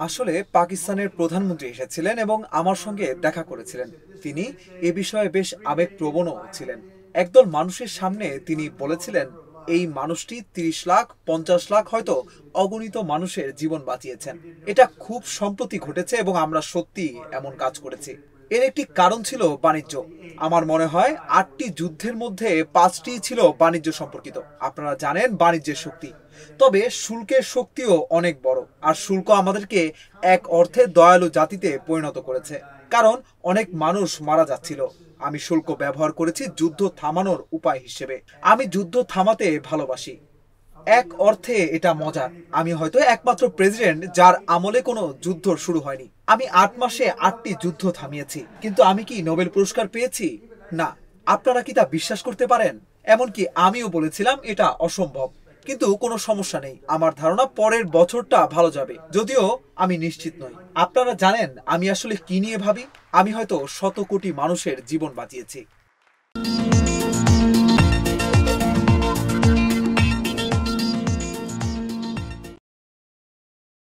আসলে পাকিস্তানের প্রধানমন্ত্রী এসেছিলেন এবং আমার সঙ্গে দেখা করেছিলেন। তিনি এ বিষয়ে বেশ আবেগপ্রবণও ছিলেন। একদল মানুষের সামনে তিনি বলেছিলেন, এই মানুষটি ৩০ লাখ ৫০ লাখ হয়তো অগণিত মানুষের জীবন বাঁচিয়েছেন। এটা খুব সম্প্রতি ঘটেছে এবং আমরা সত্যি এমন কাজ করেছি। এর একটি কারণ ছিল বাণিজ্য। আমার মনে হয় ৮টি যুদ্ধের মধ্যে ৫টি ছিল বাণিজ্য সম্পর্কিত। আপনারা জানেন বাণিজ্যের শক্তি, তবে শুল্কের শক্তিও অনেক বড়। আর শুল্ক আমাদেরকে এক অর্থে দয়ালু জাতিতে পরিণত করেছে, কারণ অনেক মানুষ মারা যাচ্ছিল। আমি শুল্ক ব্যবহার করেছি যুদ্ধ থামানোর উপায় হিসেবে। আমি যুদ্ধ থামাতে ভালোবাসি। এক অর্থে এটা মজার। আমি হয়তো একমাত্র প্রেসিডেন্ট যার আমলে কোনো যুদ্ধ শুরু হয়নি। আমি ৮ মাসে ৮টি যুদ্ধ থামিয়েছি, কিন্তু আমি কি নোবেল পুরস্কার পেয়েছি? না। আপনারা কি তা বিশ্বাস করতে পারেন? এমনকি আমিও বলেছিলাম এটা অসম্ভব। কিন্তু কোনো সমস্যা নেই, আমার ধারণা পরের বছরটা ভালো যাবে, যদিও আমি নিশ্চিত নই। আপনারা জানেন আমি আসলে কি নিয়ে ভাবি? আমি হয়তো শত কোটি মানুষের জীবন বাঁচিয়েছি।